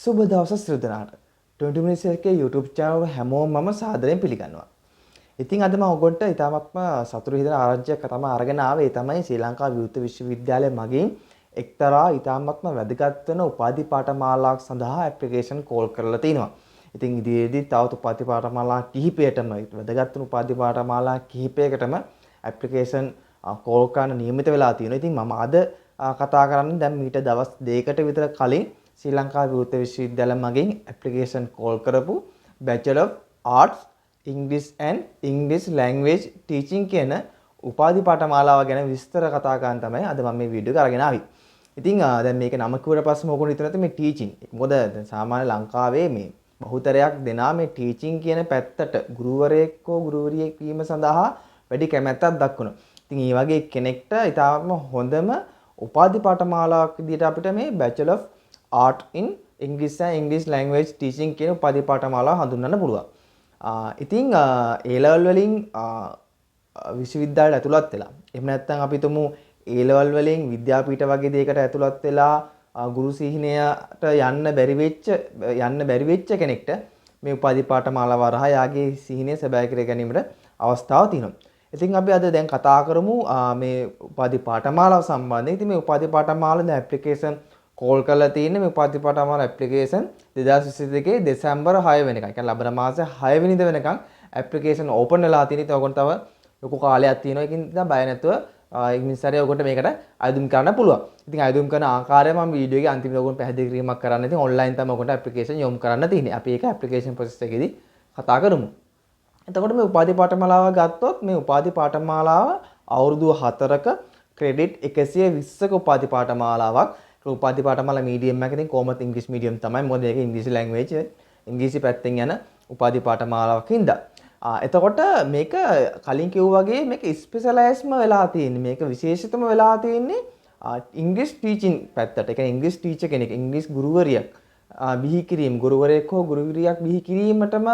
සුබ දවසක් සියලු දෙනාට 20 minutes එකේ YouTube channel එක හැමෝම මම සාදරයෙන් පිළිගන්නවා. ඉතින් අද මම ඔයගොල්ලන්ට ඉතාමත්ම සතුටු හිතෙන ආරංචියක් තමයි අරගෙන ආවේ. ඒ තමයි ශ්‍රී ලංකා විවෘත විශ්වවිද්‍යාලය මගින් එක්තරා ඉතාමත්ම වැදගත් වෙන උපාධි පාඨමාලාවක් සඳහා ඇප්ලිකේෂන් කෝල් කරලා තිනවා. ඉතින් ඉදිරියේදී තවත් උපාධි පාඨමාලා කිහිපයකටම වැදගත් වෙන උපාධි පාඨමාලා කිහිපයකටම ඇප්ලිකේෂන් කෝල් කරන්න නියමිත වෙලා තියෙනවා. ඉතින් මම අද කතා කරන්නේ දැන් මීට දවස් දෙකකට විතර කලින් ශ්‍රී ලංකා විවෘත විශ්වවිද්‍යාලය මගින් ඇප්ලිකේෂන් කෝල් කරපු Bachelor of Arts English and English Language Teaching කියන උපාධි පාඨමාලාව ගැන විස්තර කතා කරන්න තමයි අද මම මේ වීඩියෝ එක අරගෙන ආවේ. ඉතින් දැන් මේක නම කිව්වට පස්සේ මොකද හිතන්නේ නැත්නම් මේ ටීචින්. මොකද දැන් සාමාන්‍ය ලංකාවේ මේ බහුතරයක් දෙනා මේ ටීචින් කියන පැත්තට ගුරුවරයෙක් හෝ ගුරුවරියෙක් වීම සඳහා වැඩි කැමැත්තක් දක්වනවා. ඉතින් මේ වගේ කෙනෙක්ට ඉතාමත්ම හොඳම උපාධි පාඨමාලාවක් විදිහට අපිට මේ Bachelor of Art in English and English Language Teaching කියන උපාධි පාඨමාලාව හඳුන්වන්න පුළුවන්. ඉතින් A level වලින් විශ්වවිද්‍යාලයට ඇතුළත් වෙලා එහෙම නැත්නම් අපි තුමු A level වලින් විද්‍යාපීඨ වගේ දෙයකට ඇතුළත් වෙලා ගුරු සිහිනයට යන්න බැරි වෙච්ච කෙනෙක්ට මේ උපාධි පාඨමාලාව හරහා යාගේ සිහිනය සැබෑ කර ගැනීමට අවස්ථාවක් තියෙනවා. ඉතින් අපි අද දැන් කතා කරමු මේ උපාධි පාඨමාලාව සම්බන්ධයෙන්. ඉතින් මේ උපාධි පාඨමාලාවේ ඇප්ලිකේෂන් කෝල් කරලා තියෙන්නේ මේ උපාධි පාඨමාලා ඇප්ලිකේෂන් 2022 දෙසැම්බර් 6 වෙනිකන්. ඒ කියන්නේ ලබන මාසේ 6 වෙනිදා වෙනකන් ඇප්ලිකේෂන් ඕපන් වෙලා තියෙන. ඉතින් ඔයගොල්ලෝ තව ලොකු කාලයක් තියෙනවා. ඒකින් ඉතින් බය නැතුව ඉක්මනින්ම ඔයගොල්ලෝ මේකට අයදුම් කරන්න පුළුවන්. ඉතින් අයදුම් කරන ආකාරය මම වීඩියෝ එකේ අන්තිමට ඔයගොල්ලෝ පැහැදිලි කිරීමක් කරන්න. ඉතින් ඔන්ලයින් තමයි ඔයගොල්ලෝ ඇප්ලිකේෂන් යොමු කරන්න තියෙන්නේ. අපි ඒක ඇප්ලිකේෂන් ප්‍රොසෙස් එකේදී කතා කරමු. එතකොට මේ උපාධි පාඨමාලාව ගත්තොත් මේ උපාධි පාඨමාලාව අවුරුදු 4ක ක්‍රෙඩිට් 120ක උපාධි පාඨමාලාවක්. උපාධි පාඨමාලා මීඩියම් එකකින් කොමර්ස් ඉංග්‍රීසි මීඩියම් තමයි. මොකද ඒක ඉංග්‍රීසි ලැන්ග්වේජ් ඉංග්‍රීසි පැත්තෙන් යන උපාධි පාඨමාලාවක් හින්දා. එතකොට මේක කලින් කිව්වා වගේ මේක ස්පෙෂලායිස්ම වෙලා තියෙන්නේ. මේක විශේෂිතම වෙලා තියෙන්නේ ඉංග්‍රීසි ටීචින් පැත්තට. ඒ කියන්නේ ඉංග්‍රීසි ටීචර් කෙනෙක් ඉංග්‍රීසි ගුරුවරියක් බිහි කිරීම ගුරුවරයෙක් හෝ ගුරුවරියක් බිහි කිරීමටම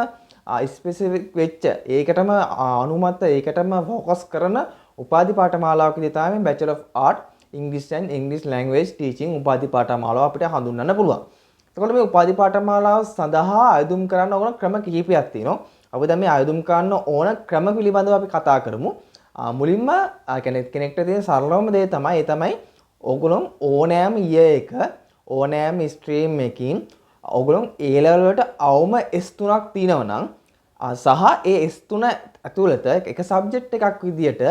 ස්පෙસિෆික් වෙච්ච ඒකටම අනුමත ඒකටම ફોකස් කරන උපාධි පාඨමාලාවක් විදිහට තමයි Bachelor of Art English and English Language Teaching උපාධි පාඨමාලාව අපිට හඳුන්වන්න පුළුවන්. එතකොට මේ උපාධි පාඨමාලාව සඳහා අයදුම් කරන්න ඕන ක්‍රම කිහිපයක් තියෙනවා. අපි දැන් මේ අයදුම් කරන්න ඕන ක්‍රම පිළිබඳව අපි කතා කරමු. මුලින්ම කෙනෙක්ට තියෙන සරලවම දේ තමයි ඕගොල්ලෝ ඕනෑම year එක ඕනෑම ස්ට්‍රීම් එකකින් ඕගොල්ලෝ A level වලට අවම S3ක් තියෙනවා නම් සහ ඒ S3 ඇතුළත එක සබ්ජෙක්ට් එකක් විදියට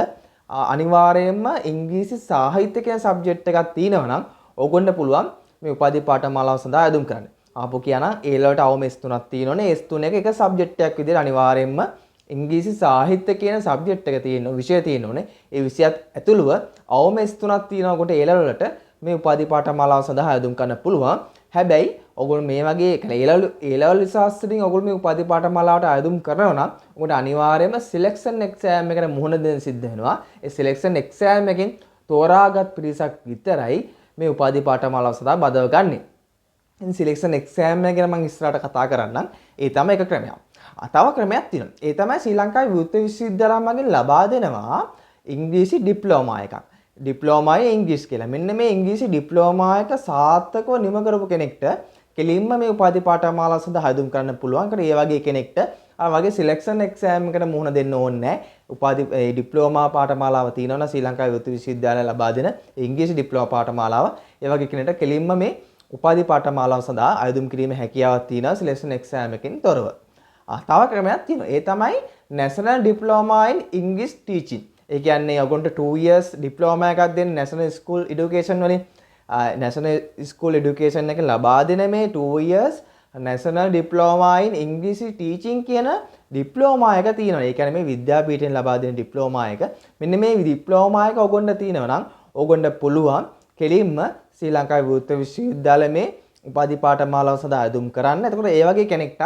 අනිවාර්යයෙන්ම ඉංග්‍රීසි සාහිත්‍ය කියන සබ්ජෙක්ට් එකක් තියෙනවා නම් ඕගොල්ලන්ට පුළුවන් මේ උපාධි පාඨමාලාව සඳහා අයදුම් කරන්න. ආපහු කියනවා A level වලට අවම S3ක් තියෙනවනේ S3 එක සබ්ජෙක්ට් එකක් විදියට අනිවාර්යයෙන්ම ඉංග්‍රීසි සාහිත්‍ය කියන සබ්ජෙක්ට් එක තියෙනවා විෂය තියෙනෝනේ. ඒ විෂයත් ඇතුළුව අවම S3ක් තියෙනකොට A level වලට මේ උපාධි පාඨමාලාව සඳහා අයදුම් කරන්න පුළුවන්. හැබැයි ඔයගොල්ලෝ මේ වගේ A level විශ්වාසයෙන් ඔයගොල්ලෝ මේ උපාධි පාඨමාලාවට අයදුම් කරනවා නම් ඔකට අනිවාර්යයෙන්ම සිලෙක්ෂන් එක්සෑම් එකට මුහුණ දෙන්න සිද්ධ වෙනවා. ඒ සිලෙක්ෂන් එක්සෑම් එකෙන් තෝරාගත් පිරිසක් විතරයි මේ උපාධි පාඨමාලාව සඳහා බදව ගන්නෙ. ඉතින් සිලෙක්ෂන් එක්සෑම් එක ගැන මම ඉස්සරහට කතා කරන්නම්. ඒ තමයි එක ක්‍රමයක්. තව ක්‍රමයක් තියෙනවා. ඒ තමයි ශ්‍රී ලංකාවේ විවෘත විශ්වවිද්‍යාලය මගින් ලබා දෙනවා ඉංග්‍රීසි ඩිප්ලෝමා එකක්. ඩිප්ලෝමා ඉංග්‍රීසි කියලා. මෙන්න මේ ඉංග්‍රීසි ඩිප්ලෝමා එක සාර්ථකව නිම කරපු කෙනෙක්ට කෙලින්ම මේ උපාධි පාඨමාලාව සඳහා අයදුම් කරන්න පුළුවන්. ඒ වගේ කෙනෙක්ට අර වගේ සිලෙක්ෂන් එක්සෑම් එකට මුහුණ දෙන්න ඕනේ නැහැ. උපාධි ඩිප්ලෝමා පාඨමාලාව තියෙනවා ශ්‍රී ලංකා විවෘත විශ්වවිද්‍යාලය ලබා දෙන ඉංග්‍රීසි ඩිප්ලෝමා පාඨමාලාව. ඒ වගේ කෙනෙක්ට කෙලින්ම මේ උපාධි පාඨමාලාව සඳහා අයදුම් කිරීමේ හැකියාවක් තියෙනවා සිලෙක්ෂන් එක්සෑම් එකකින් තොරව. තව ක්‍රමයක් තියෙනවා. ඒ තමයි National Diploma in English Teaching. ඒ කියන්නේ ඔයගොල්ලන්ට 2 years ඩිප්ලෝමා එකක් දෙන්න National School Education වලින් National School Education එක ලබා දෙන මේ 2 years National Diploma in English Teaching කියන ඩිප්ලෝමා එක තියෙනවා. ඒ කියන්නේ මේ විද්‍යාපීඨයෙන් ලබා දෙන ඩිප්ලෝමා එක. මෙන්න මේ ඩිප්ලෝමා එක ඔයගොල්ලන්ට තියෙනවා නම් ඔයගොල්ලන්ට පුළුවන් කෙලින්ම ශ්‍රී ලංකාවේ විවෘත විශ්වවිද්‍යාලයේ මේ උපාධි පාඨමාලාව සඳහා අයදුම් කරන්න. එතකොට ඒ වගේ කෙනෙක්ට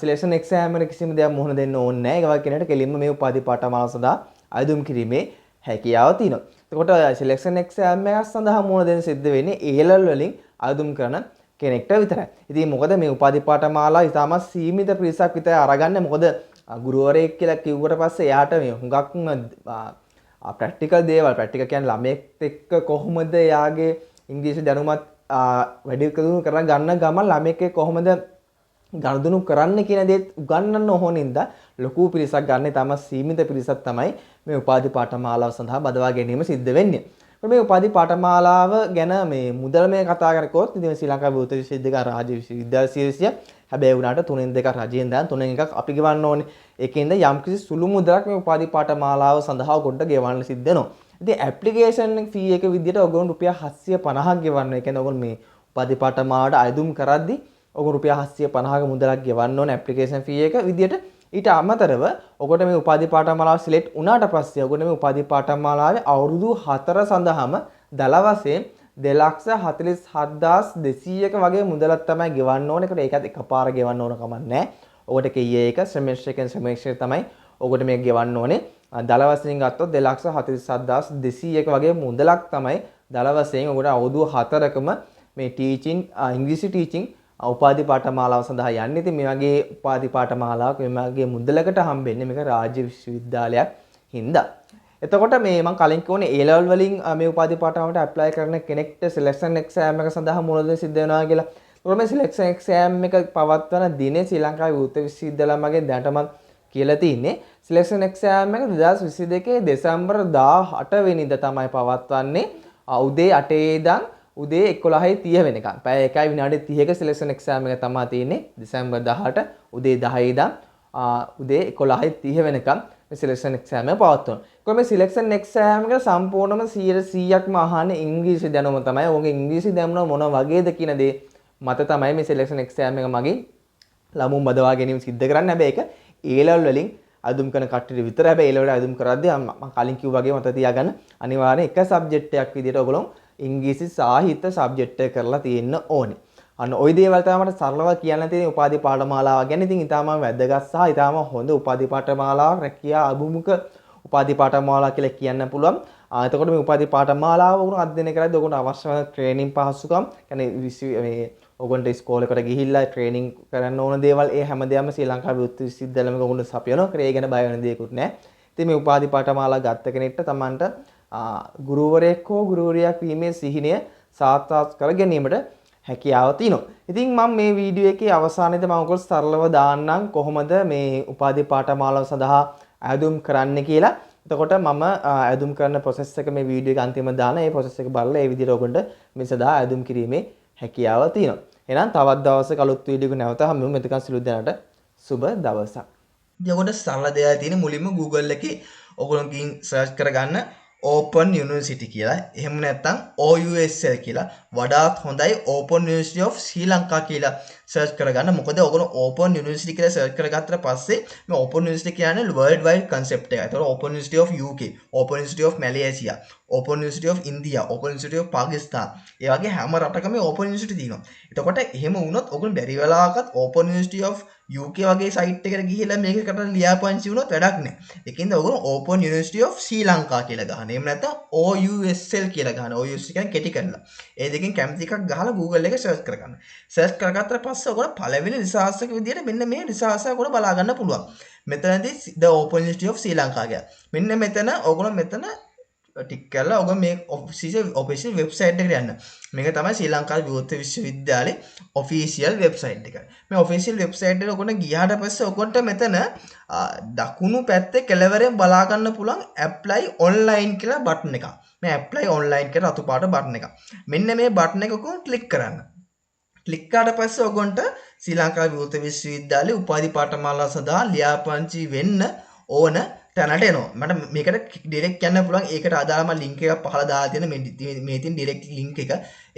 සිලෙක්ෂන් එක්සෑම් එකට කිසිම දෙයක් මුහුණ දෙන්න ඕනේ නැහැ. ඒ වගේ කෙනෙක්ට කෙලින්ම මේ උපාධි පාඨමාලාව සඳහා අයදුම් කිරීමේ හැකියාව තියෙනවා. එතකොට සිලෙක්ෂන් එක්සෑම් එකක් සඳහා මුහුණ දෙන්න සිද්ධ වෙන්නේ A level වලින් අයදුම් කරන කෙනෙක්ට විතරයි. ඉතින් මොකද මේ උපාධි පාඨමාලාව ඉතාමත් සීමිත පිරිසක් විතරයි අරගන්නේ. මොකද ගුරුවරයෙක් කියලා කිව්වට පස්සේ එයාට මේ හුඟක්ම ප්‍රැක්ටිකල් දේවල් ප්‍රැක්ටිකල් කියන්නේ ළමයෙක් එක්ක කොහොමද එයාගේ ඉංග්‍රීසි දැනුමත් වැඩි දියුණු කරන ගන්න ගමන් ළමයෙක් කොහොමද ගනුදෙනු කරන්න කියන දේ උගන්වන්න ඕනින්ද ලොකු පිරිසක් ගන්න තම සීමිත පිරිසක් තමයි මේ උපාධි පාඨමාලාව සඳහා බදවා ගැනීම සිද්ධ වෙන්නේ. මේ උපාධි පාඨමාලාව ගැන මේ මුදල මේ කතා කරකෝත් ඉතින් ශ්‍රී ලංකා බෞද්ධ විශ්වවිද්‍යාල රාජ්‍ය විශ්වවිද්‍යාල ශීර්ෂය හැබැයි උනාට 3න් 2ක් රජයෙන් දාන 3න් 1ක් අපි ගෙවන්න ඕනේ. ඒකෙන්ද යම්කිසි සුළු මුදලක් මේ උපාධි පාඨමාලාව සඳහා කොට ගෙවන්න සිද්ධ වෙනවා. ඉතින් ඇප්ලිකේෂන් ෆී එක විදිහට ඔයගොල්ලෝ රුපියල් 750ක් ගෙවන්න. ඒ කියන්නේ ඔයගොල්ලෝ මේ උපාධි පාඨමාලාවට අයදුම් කරද්දී ඔයගොල්ලෝ රුපියල් 750ක මුදලක් ගෙවන්න ඕනේ ඇප්ලිකේෂන් ෆී එක විදිහට. ඊට අමතරව ඔකට මේ උපාධි පාඨමාලාව සිලෙක්ට් වුණාට පස්සේ ඔකට මේ උපාධි පාඨමාලාවේ අවුරුදු 4 සඳහාම දල වශයෙන් 2,47,200ක වගේ මුදලක් තමයි ගෙවන්න ඕනේ. ඒකට එකපාර ගෙවන්න ඕන කමක් නැහැ. ඔකට කීයේ එක සෙමෙස්ටර් තමයි ඔකට මේක ගෙවන්න ඕනේ. දල වශයෙන් ගත්තොත් 2,47,200ක වගේ මුදලක් තමයි දල වශයෙන් ඔකට අවුරුදු 4කම මේ ටීචින් ඉංග්‍රීසි ටීචින් උපාධි පාඨමාලාව සඳහා යන්නේ. ඉතින් මේ වගේ උපාධි පාඨමාලාවක් මේ වගේ මුදලකට හම්බෙන්නේ මේක රාජ්‍ය විශ්වවිද්‍යාලයක් හින්දා. එතකොට මේ මම කලින් කිව්වනේ A level වලින් මේ උපාධි පාඨමාලාවට ඇප්ලයි කරන කෙනෙක්ට සිලෙක්ෂන් එක්සෑම් එක සඳහා මොනවද සිද්ධ වෙනවා කියලා. ඒතකොට මේ සිලෙක්ෂන් එක්සෑම් එක පවත්වන දිනේ ශ්‍රී ලංකාවේ විවෘත විශ්වවිද්‍යාල මගෙන් දැනටමත් කියලා තින්නේ සිලෙක්ෂන් එක්සෑම් එක 2022 දෙසැම්බර් 18 වෙනිදා තමයි පවත්වන්නේ. උදේ 8 ඉඳන් උදේ 11:30 වෙනකම්. පැය 1යි විනාඩි 30ක සිලෙක්ෂන් එක්සෑම් එක තමයි තියෙන්නේ. දෙසැම්බර් 18 උදේ 10 ඉඳන් උදේ 11:30 වෙනකම් මේ සිලෙක්ෂන් එක්සෑම් එක පවත්වනවා. කොහොම මේ සිලෙක්ෂන් එක්සෑම් එක සම්පූර්ණයෙන්ම 100%ක්ම අහන්නේ ඉංග්‍රීසි දැනුම තමයි. ඔයගේ ඉංග්‍රීසි දැනුම මොන වගේද කියන දේ මත තමයි මේ සිලෙක්ෂන් එක්සෑම් එක මගින් ළමුන් බදවා ගැනීම සිද්ධ කරන්නේ. හැබැයි ඒක A level වලින් අදුම් කරන කට්ටියට විතර. හැබැයි A level අදුම් කරද්දී මම කලින් කිව්වා වගේ මත තියාගන්න අනිවාර්යෙන් එක සබ්ජෙක්ට් එකක් විදිහට ඔයගොල්ලෝ ඉංග්‍රීසි සාහිත්‍ය සබ්ජෙක්ට් එක කරලා තියෙන්න ඕනේ. අන්න ওই දේවල් තමයි මට සරලව කියන්න තියෙන උපාධි පාඨමාලාව ගැන. ඉතින් ඊටාම වැදගත් සහ ඊටාම හොඳ උපාධි පාඨමාලාවක් රැකියා අභිමුඛ උපාධි පාඨමාලාව කියලා කියන්න පුළුවන්. එතකොට මේ උපාධි පාඨමාලාව උගුරු අධ්‍යයනය කරද්දී ඔයගොල්ලෝ අවශ්‍ය ට්‍රේනින් පහසුකම් කියන්නේ මේ ඔයගොල්ලන්ට ඉස්කෝලේකට ගිහිල්ලා ට්‍රේනින් කරන්න ඕන දේවල් ඒ හැමදේම ශ්‍රී ලංකා විවෘත විශ්වවිද්‍යාලෙම ඔයගොල්ලෝ සපයනවා. ඒ ගැන බය වෙන දෙයක්වත් නැහැ. ඉතින් මේ උපාධි පාඨමාලාව ගත්ත කෙනෙක්ට Tamanට ගුරුවරයෙක් හෝ ගුරුවරියක් වීමේ සිහිනය සාක්ෂාත් කර ගැනීමට හැකියාව තියෙනවා. ඉතින් මම මේ වීඩියෝ එකේ අවසානයේදී මම ඔයගොල්ලෝ සරලව දාන්නම් කොහොමද මේ උපාධි පාඨමාලාව සඳහා අයදුම් කරන්න කියලා. එතකොට මම අයදුම් කරන process එක මේ වීඩියෝ එක අන්තිම දාන ඒ process එක බලලා ඒ විදිහට ඔයගොල්ලන්ට මේ සඳහා අයදුම් කිරීමේ හැකියාව තියෙනවා. එහෙනම් තවත් දවසක අලුත් වීඩියෝ එකක් නැවත හමු වෙමු. මෙතකන් සිළු දෙනාට සුබ දවසක්. ඉතින් ඔයගොල්ලෝ සරල දෙයක් තියෙන මුලින්ම Google එකේ ඔයගොල්ලෝ ගිහින් search කරගන්න Open University කියලා. එහෙම නැත්නම් OUSL කියලා. වඩාත් හොඳයි Open University of Sri Lanka කියලා search කරගන්න. මොකද ඔයගොල්ලෝ Open University කියලා search කරගත්තට පස්සේ මේ Open University කියන්නේ world wide concept එක. ඒතකොට Open University of UK, Open University of Malaysia, Open University of India, Open University of Pakistan. ඒ වගේ හැම රටකම Open University තියෙනවා. එතකොට එහෙම වුණොත් ඔයගොල්ලෝ බැරි වෙලාවකත් Open University of UK වගේ සයිට් එකට ගිහිල්ලා මේකකට ලියාපදිංචි වුණොත් වැඩක් නැහැ. ඒකින්ද ඔයගොල්ලෝ Open University of Sri Lanka කියලා ගහන්න. එහෙම නැත්නම් OUSL කියලා ගහන්න. OUSL කියන්නේ කෙටි කරලා. ඒ දෙකෙන් කැමති එකක් ගහලා Google එකේ search කරගන්න. search කරගත්තට පස්සේ ඔයගොල්ලෝ පළවෙනි රිසර්ච් එක විදිහට මෙන්න මේ රිසර්ච් එක ඔයගොල්ලෝ බලා ගන්න පුළුවන්. මෙතනදී The Open University of Sri Lanka කියලා. මෙන්න මෙතන ඔයගොල්ලෝ මෙතන ටික් කරලා ඔයගොල්ලෝ මේ official website එකට යන්න. මේක තමයි ශ්‍රී ලංකා විවෘත විශ්වවිද්‍යාලයේ official website එක. මේ official website එකට ඔයගොල්ලෝ ගියාට පස්සේ ඔයගොල්ලන්ට මෙතන දකුණු පැත්තේ කෙළවරෙන් බලා ගන්න පුළුවන් apply online කියලා බටන් එකක්. මේ apply online කියලා රතු පාට බටන් එකක්. මෙන්න මේ බටන් එක ඔයගොල්ලෝ ක්ලික් කරන්න. ක්ලික් කරාට පස්සේ ඔයගොල්ලන්ට ශ්‍රී ලංකා විවෘත විශ්වවිද්‍යාලයේ උපාධි පාඨමාලාව සඳහා ලියාපදිංචි වෙන්න ඕන තැනට එනවා. මට මේකට ඩිරෙක්ට් යන්න පුළුවන්. ඒකට අදාළම ලින්ක් එකක් පහළ දාලා තියෙන මේ තියෙන ඩිරෙක්ට් ලින්ක් එක.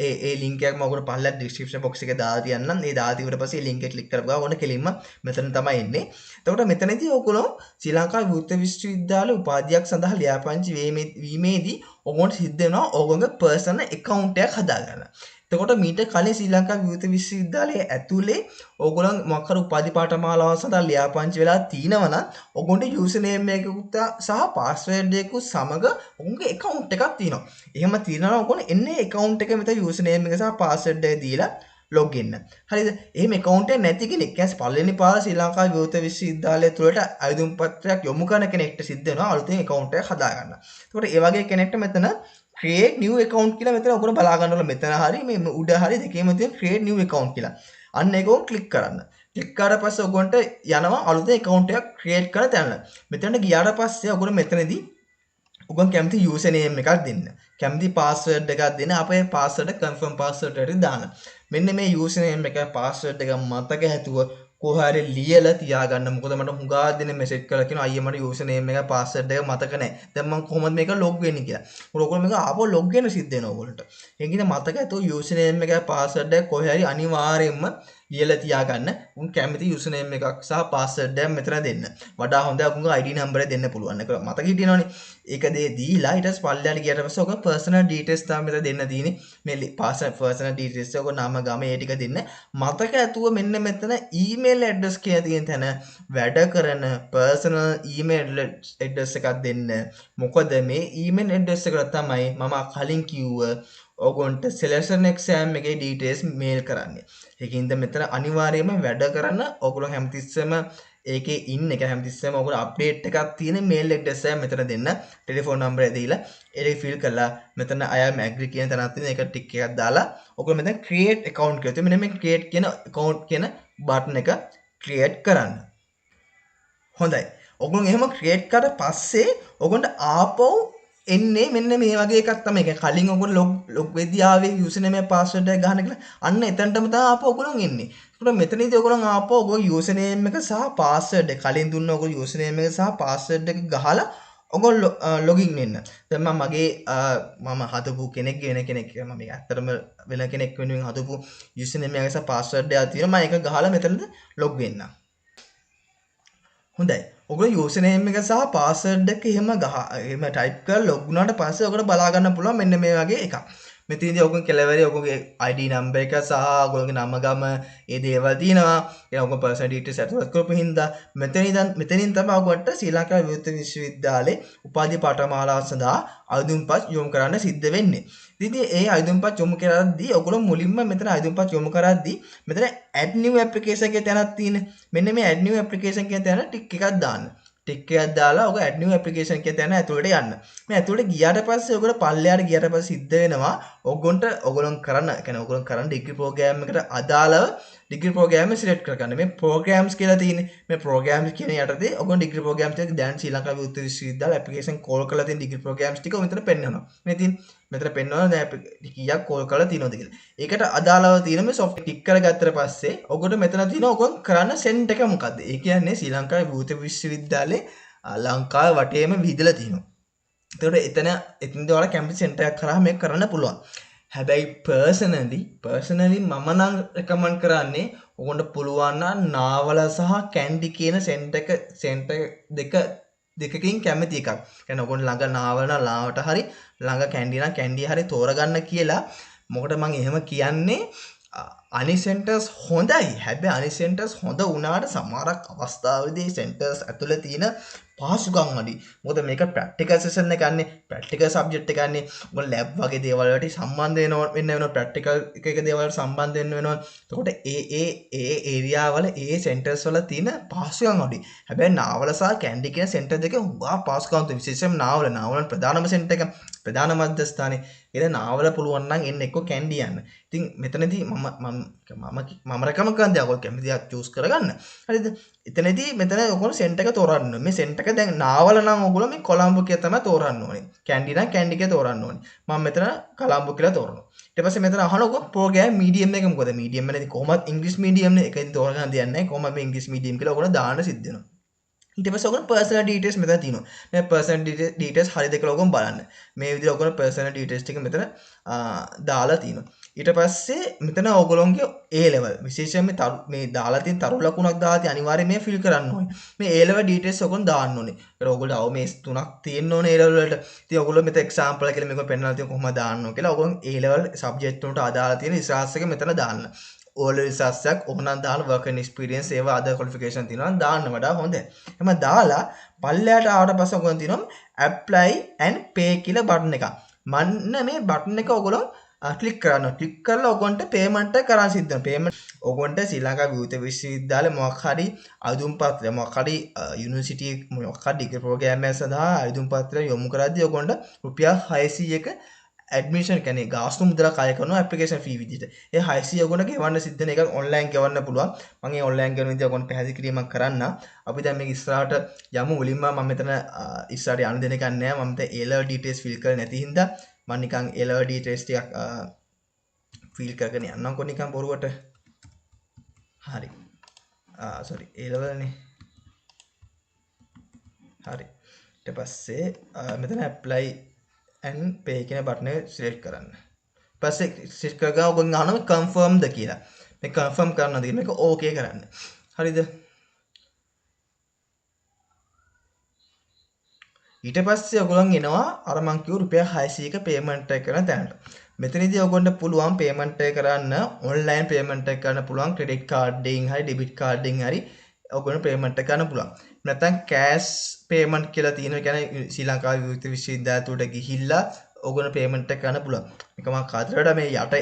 ඒ ලින්ක් එක මම ඔකට පහළ ඩිස්ක්‍රිප්ෂන් බොක්ස් එකේ දාලා තියන්නම්. ඒ දාලා තියුවට පස්සේ ලින්ක් එක ක්ලික් කරපුවා ඕන කෙලින්ම මෙතන තමයි එන්නේ. එතකොට මෙතනදී ඔයගොල්ලෝ ශ්‍රී ලංකා විවෘත විශ්වවිද්‍යාලයේ උපාධියක් සඳහා ලියාපදිංචි වීමේදී ඔයගොල්ලන්ට සිද්ධ වෙනවා ඔයගොල්ලෝගේ පර්සනල් account එකක් හදාගන්න. එතකොට මීට කලින් ශ්‍රී ලංකා විවෘත විශ්වවිද්‍යාලයේ ඇතුලේ ඕගොල්ලන් මොකක් කර උපාධි පාඨමාලාව සඳහා ලියාපදිංචි වෙලා තිනවනම් ඔයගොල්ලන්ට යූසර් නේම් එකකුත් සහ පාස්වර්ඩ් එකකුත් සමග ඔයගොල්ලන්ගේ account එකක් තියෙනවා. එහෙම තියෙනවා ඔයගොල්ලෝ එන්නේ account එකේ මෙතන යූසර් නේම් එක සහ පාස්වර්ඩ් එක දීලා log in. හරිද? එහෙම account එක නැති කෙනෙක් කියන්නේ පළවෙනි පාර ශ්‍රී ලංකා විවෘත විශ්වවිද්‍යාලය තුළට අයදුම් පත්‍රයක් යොමු කරන කෙනෙක්ට සිද්ධ වෙනවා අලුතෙන් account එකක් හදාගන්න. එතකොට ඒ වගේ කෙනෙක්ට මෙතන create new account කියලා මෙතන ඔයගොල්ලෝ බලා ගන්නවල මෙතන හරි මේ උඩ හරි දෙකේම තියෙන create new account කියලා. අන්න ඒක ඔය ක්ලික් කරන්න. ක්ලික් කරාට පස්සේ ඔයගොන්ට යනවා අලුතෙන් account එකක් create කරන්න තැන. මෙතනට ගියාට පස්සේ ඔයගොල්ලෝ මෙතනදී ඔගොන් කැමති යූසර් නේම් එකක් දෙන්න. කැමති පාස්වර්ඩ් එකක් දෙන්න. අපේ පාස්වර්ඩ් කන්ෆර්ම් පාස්වර්ඩ් එකට දාන්න. මෙන්න මේ යූසර් නේම් එක පාස්වර්ඩ් එක මතක හැතුව කොහරි ලියලා තියාගන්න. මොකද මට හුඟා දෙනෙක් මෙසේජ් කරලා කියනවා අයියේ මට යූසර් නේම් එක පාස්වර්ඩ් එක මතක නැහැ. දැන් මම කොහොමද මේක ලොග් වෙන්නේ කියලා. මොකද ඔයගොල්ලෝ මේක ආපහු ලොග් වෙන්න සිද්ධ වෙනවා ඔයගොල්ලන්ට. ඒකින්ද මතක හැතුව යූසර් නේම් එක පාස්වර්ඩ් එක කොහරි අනිවාර්යයෙන්ම ලියලා තියාගන්න. උන් කැමති යූසර් නේම් එකක් සහ පාස්වර්ඩ් එකක් මෙතන දෙන්න. වඩා හොඳයි උන්ගේ ID නම්බරය දෙන්න පුළුවන්. ඒක මතක හිටිනවනේ. ඒක දීලා ඊට පස්සේ පල්ලයට ගියට පස්සේ ඔක පර්සනල් ඩීටේල්ස් තමයි මෙතන දෙන්න තියෙන්නේ. මේ පර්සනල් ඩීටේල්ස් ඔක නම ගම ඒ ටික දෙන්න. මතක ඇතුව මෙන්න මෙතන ඊමේල් ඇඩ්‍රස් කියලා තියෙන තැන වැඩ කරන පර්සනල් ඊමේල් ඇඩ්‍රස් එකක් දෙන්න. මොකද මේ ඊමේල් ඇඩ්‍රස් එකට තමයි මම කලින් කිව්ව ඔගොන්ට සෙලෙක්ෂන් එක්සෑම් එකේ ඩීටේල්ස් මේල් කරන්නේ. ඒකින්ද මෙතන අනිවාර්යයෙන්ම වැඩ කරන ඔයගොල්ලෝ හැමතිස්සෙම ඒකේ ඉන්න එක හැමතිස්සෙම ඔයගොල්ලෝ අප්ඩේට් එකක් තියෙන මේල් ඇඩ්‍රස් එක මෙතන දෙන්න. ටෙලිෆෝන් නම්බරය දීලා ඒක ෆිල් කරලා මෙතන I am agree කියන තැනක් තියෙන ඒක ටික් එකක් දාලා ඔයගොල්ලෝ මෙතන create account කියලා තියෙන මෙන්න මේ create කියන account කියන බටන් එක create කරන්න. හොඳයි. ඔයගොල්ලෝ එහෙම create කරලා පස්සේ ඔයගොල්ලන්ට ආපහු එන්නේ මෙන්න මේ වගේ එකක් තමයි. ඒක කලින් ඔයගොල්ලෝ ලොග් වෙද්දී ආවේ යූසර් නේම් එක පාස්වර්ඩ් එක ගහන කියලා. අන්න එතනටම තමයි ආපහු ඔයගොල්ලෝ එන්නේ. ඒකට මෙතනදී ඔයගොල්ලෝ ආපහු ඔයගොල්ලෝ යූසර් නේම් එක සහ පාස්වර්ඩ් එක කලින් දුන්න ඔයගොල්ලෝ යූසර් නේම් එක සහ පාස්වර්ඩ් එක ගහලා ඔයගොල්ලෝ ලොගින් වෙන්න. දැන් මම මගේ මම හදපු කෙනෙක් වෙන කෙනෙක් මම මේක ඇත්තටම වෙන කෙනෙක් වෙනුවෙන් හදපු යූසර් නේම් එක සහ පාස්වර්ඩ් එකක් තියෙනවා. මම ඒක ගහලා මෙතනද ලොග් වෙන්න. හොඳයි. ඔයගොල්ලෝ යූසර් නේම් එක සහ පාස්වර්ඩ් එක එහෙම ටයිප් කරලා ලොග් වුණාට පස්සේ ඔයගොල්ලෝ බලා ගන්න පුළුවන් මෙන්න මේ වගේ එකක්. මෙතනදී ඔයගොල්ලෝ කෙලවරේ ඔයගොල්ලෝගේ ID නම්බර් එක සහ ඔයගොල්ලෝගේ නම ගම ඒ දේවල් තියෙනවා. ඒ ඔයගොල්ලෝ පර්සනල් ඩීටේල්ස් ඇතුළත් කරපු හින්දා මෙතනින් තමයි ඔයගොල්ලන්ට ශ්‍රී ලංකා විවෘත විශ්වවිද්‍යාලයේ උපාධි පාඨමාලාව සඳහා අයදුම්පත් යොමු කරන්න සිද්ධ වෙන්නේ. ඉතින් ඒ අයදුම්පත් යොමු කරද්දී ඔයගොල්ලෝ මුලින්ම මෙතන අයදුම්පත් යොමු කරද්දී මෙතන add new application කියන තැනක් තියෙන්නේ. මෙන්න මේ add new application කියන තැන ටික් එකක් දාන්න. ටික් එකක් දාලා ඔක add new application කියන තැන ඇතුළට යන්න. මේ ඇතුළට ගියාට පස්සේ ඔයගොල්ලෝ පල්ලෙහාට ගියාට පස්සේ සිද්ධ වෙනවා ඔයගොල්ලෝ කරන ඩිග්‍රී ප්‍රෝග්‍රෑම් එකට අදාළව ඩිග්‍රී ප්‍රෝග්‍රෑම් එක සිලෙක්ට් කරගන්න. මේ ප්‍රෝග්‍රෑම්ස් කියලා තියෙන්නේ. මේ ප්‍රෝග්‍රෑම්ස් කියන යටතේ ඔයගොල්ලෝ ඩිග්‍රී ප්‍රෝග්‍රෑම්ස් ටික දැන් ශ්‍රී ලංකා විවෘත විශ්වවිද්‍යාල ඇප්ලිකේෂන් කෝල් කරලා තියෙන ඩිග්‍රී ප්‍රෝග්‍රෑම්ස් ටික මෙතන පෙන්නනවා. මේ තියෙන මෙතන පෙන්නනවා දැන් කීයක් කෝල් කරලා තියෙනවද කියලා. ඒකට අදාළව තියෙන මේ software ටික් කරගත්තට පස්සේ ඔයගොල්ලෝ මෙතන තියෙන ඔයගොල්ලෝ කරන්න සෙන්ට් එක මොකද්ද? ඒ කියන්නේ ශ්‍රී ලංකා විවෘත විශ්වවිද්‍යාලයේ ලංකාව වටේම විහිදලා තියෙනවා. ඒකට එතනදී ඔයාලා කැම්පස් සෙන්ටර් එකක් කරා මේක කරන්න පුළුවන්. හැබැයි පර්සනලි මම නම් රෙකමන්ඩ් කරන්නේ ඔයගොල්ලන්ට පුළුවන් නම් නාවල සහ කැන්ඩි කියන සෙන්ටර් දෙකකින් කැමති එකක්. කියන්නේ ඔයගොල්ලෝ ළඟ නාවල නම් ලාවට හරි ළඟ කැන්ඩි නම් කැන්ඩි හරි තෝරගන්න කියලා. මොකද මම එහෙම කියන්නේ අනි සෙන්ටර්ස් හොඳයි. හැබැයි අනි සෙන්ටර්ස් හොඳ වුණාට සමහරක් අවස්ථාවේදී සෙන්ටර්ස් ඇතුළේ තියෙන පහසුකම් අඩි. මොකද මේක ප්‍රැක්ටිකල් සෙෂන් එකන්නේ ප්‍රැක්ටිකල් සබ්ජෙක්ට් එකන්නේ. ඔයගොල්ලෝ ලැබ් වගේ දේවල් වලට සම්බන්ධ වෙනවා ප්‍රැක්ටිකල් එක දේවල් වලට සම්බන්ධ වෙනවා. එතකොට ඒ ඒරියා වල ඒ සෙන්ටර්ස් වල තියෙන පහසුකම් අඩි. හැබැයි නාවල සහ කැන්ඩි කියන සෙන්ටර් දෙක උගා පහසුකම් තියෙන. විශේෂයෙන්ම නාවල ප්‍රධානම සෙන්ටර් එක ප්‍රධාන මධ්‍යස්ථානයේ. ඒක නාවල පුළුවන් නම් එන්න එක්ක කැන්ඩි යන්න. ඉතින් මෙතනදී මම රෙකමන්ඩ් කරන දේ ඔයගොල්ලෝ කැමති දේ චූස් කරගන්න. හරිද? එතනදී මෙතන ඔයගොල්ලෝ සෙන්ටර් එක තෝරන්න. මේ සෙන්ටර් එක දැන් නාවල නම් ඔයගොල්ලෝ මේ කොළඹ කියලා තමයි තෝරන්න ඕනේ. කැන්ඩි නම් කැන්ඩි කියලා තෝරන්න ඕනේ. මම මෙතන කොළඹ කියලා තෝරනවා. ඊට පස්සේ මෙතන අහන ඔයගොල්ලෝ ප්‍රෝග්‍රෑම් මීඩියම් එක මොකද? මීඩියම් එකනේ කොහොමද ඉංග්‍රීසි මීඩියම් නේ. ඒකෙන් තෝරගන්න දෙයක් නැහැ. කොහොමද මේ ඉංග්‍රීසි මීඩියම් කියලා ඔයගොල්ලෝ දාන්න සිද්ධ වෙනවා. ඊට පස්සේ ඔයගොල්ලෝ පර්සනල් ඩීටේල්ස් මෙතන තියෙනවා. මේ පර්සනල් ඩීටේල්ස් හරියද කියලා ඔයගොල්ලෝ බලන්න. මේ විදිහට ඔයගොල්ලෝ පර්සනල් ඩීටේල්ස් ටික මෙතන දාලා තියෙනවා. ඊට පස්සේ මෙතන ඔයගොල්ලෝගේ A level විශේෂයෙන් මේ දාලා තියෙන තරු ලකුණක් දාලා තියෙන අනිවාර්යයෙන් මේ ෆිල් කරන්න ඕනේ. මේ A level details ඔයගොල්ලෝ දාන්න ඕනේ. ඒකට ඔයගොල්ලෝ අවමේස් 3ක් තියෙන්න ඕනේ A level වලට. ඉතින් ඔයගොල්ලෝ මෙතන example කියලා මේක පෙන්නලා තියෙන කොහොමද දාන්න ඕන කියලා ඔයගොල්ලෝ A level subject වලට අදාළ තියෙන රිසර්ච් එක මෙතන දාන්න. all රිසර්ච් එකක් ඕනනම් දාන්න work and experience ඒවා other qualification තියෙනවා දාන්න වඩා හොඳයි. එහම දාලා පල්ලයට ආවට පස්සේ ඔයගොල්ලෝ තියෙනවා apply and pay කියලා බටන් එකක්. මන්න මේ බටන් එක ඔයගොල්ලෝ ක්ලික් කරන්න. ක්ලික් කරලා ඔයගොන්ට පේමන්ට් එක කරන්න සිද්ධ වෙනවා. පේමන්ට් ඔයගොන්ට ශ්‍රී ලංකා විවෘත විශ්වවිද්‍යාලේ මොකක් හරි අයදුම් පත්‍රය මොකක් හරි යුනිවර්සිටි මොකක් හරි ඩිග්‍රී ප්‍රෝග්‍රෑම් එක සඳහා අයදුම් පත්‍රය යොමු කරද්දී ඔයගොන්ට රුපියල් 600ක ඇඩ්මිෂන් කියන්නේ ගාස්තු මුදලක් අය කරනවා ඇප්ලිකේෂන් ෆී විදිහට. ඒ 600 ඔයගොල්ලෝ ගෙවන්න සිද්ධ වෙන එක ඔන්ලයින් ගෙවන්න පුළුවන්. මම ඒ ඔන්ලයින් ගෙවන විදිහ ඔයගොල්ලෝ පැහැදිලි කිරීමක් කරන්න. අපි දැන් මේක ඉස්සරහට යමු. මුලින්ම මම මෙතන ඉස්සරහට යන්න දෙන එකක් නෑ. මම මෙතන A level details fill කරලා නැති හින්දා මම නිකන් A level details ටිකක් fill කරගෙන යන්නම්කො නිකන් බොරුවට. හරි. sorry A level නේ. හරි. ඊට පස්සේ මෙතන apply and pay කියන බටන් එක සිලෙක්ට් කරන්න. පස්සේ සිලෙක්ට් කරගා ඔයගොල්ලෝ අහනවා confirm ද කියලා. මේ confirm කරනවාද කියලා මේක okay කරන්න. හරිද? ඊට පස්සේ ඔයගොල්ලන් එනවා අර මං කිව්ව රුපියල් 600ක payment එක කරන තැනට. මෙතනදී ඔයගොල්ලන්ට පුළුවන් payment එක කරන්න online payment එක කරන්න පුළුවන් credit card එකෙන් හරි debit card එකෙන් හරි ඔයගොල්ලන්ට payment එක කරන්න පුළුවන්. නැත්නම් cash payment කියලා තියෙනවා. ඒ කියන්නේ ශ්‍රී ලංකාවේ විවිධ විශ්වවිද්‍යාල වලට ගිහිල්ලා ඔයගොල්ලෝ payment එක කරන්න පුළුවන්. මේක මම කාටද මේ යට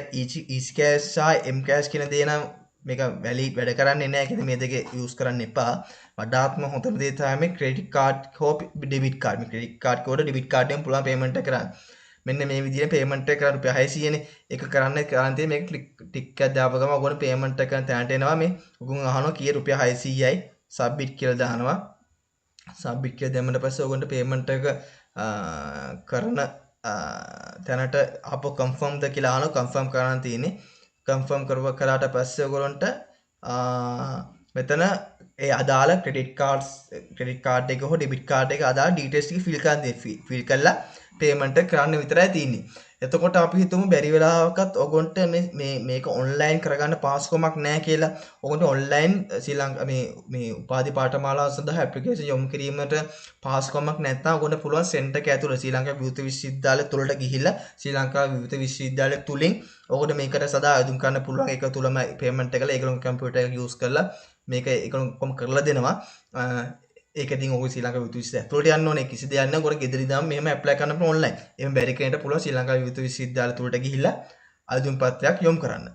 easy cash සහ m cash කියන දේ නම් මේක වැලිඩ් වැඩ කරන්නේ නැහැ. කියන්නේ මේ දෙක use කරන්න එපා. වඩාත්ම හොඳම දේ තමයි මේ credit card හෝ debit card. මේ credit card කෝඩ debit card එකෙන් පුළුවන් payment එක කරන්න. මෙන්න මේ විදිහට payment එක කරන්න රුපියල් 600නේ. ඒක කරන්න තියෙන්නේ මේක ටික් එකක් දාපු ගමන් ඔයගොල්ලෝ payment එක කරන තැනට එනවා. මේ ඔයගොල්ලෝ අහනවා කීයේ රුපියල් 600යි submit කියලා දානවා. submit කියලා දැම්මට පස්සේ ඔයගොල්ලන්ට payment එක කරන තැනට අප confirm ද කියලා අහනවා. confirm කරන්න තියෙන්නේ. confirm කරාට පස්සේ ඔයගොල්ලන්ට මෙතන ඒ අදාළ credit card එක හෝ debit card එක අදාළ details ටික fill කරන්න දෙන්න. fill කරලා payment එක කරන්න විතරයි තියෙන්නේ. එතකොට අපි හිතමු බැරි වෙලාවකත් ඔයගොන්ට මේක online කරගන්න පාස්කමක් නැහැ කියලා. ඔයගොන්ට online ශ්‍රී ලංකා මේ උපාධි පාඨමාලාව සඳහා application යොමු කිරීමට පාස්කමක් නැත්නම් ඔයගොන්ට පුළුවන් center එක ඇතුළේ ශ්‍රී ලංකා විවිධ විශ්වවිද්‍යාල තුලට ගිහිල්ලා ශ්‍රී ලංකා විවිධ විශ්වවිද්‍යාල තුලින් ඔයගොන්ට මේකට සදා ආයුධම් කරන්න පුළුවන්. ඒක තුලම payment එකලා ඒගොල්ලෝ කම්පියුටර් එක use කරලා මේක ඒගොල්ලෝ කොම් කරලා දෙනවා. ඒක ඉතින් ඔය ශ්‍රී ලංකා විවිධ විශ්වවිද්‍යාල තුලට යන්න ඕනේ. කිසි දෙයක් නැහැ. ඔයගොල්ලෝ ගෙදර ඉඳන් මෙහෙම apply කරන්න පුළුවන් online. එහෙම බැරි කෙනෙක්ට පුළුවන් ශ්‍රී ලංකා විවිධ විශ්වවිද්‍යාල තුලට ගිහිල්ලා ආයුධම් පත්‍රයක් යොමු කරන්න.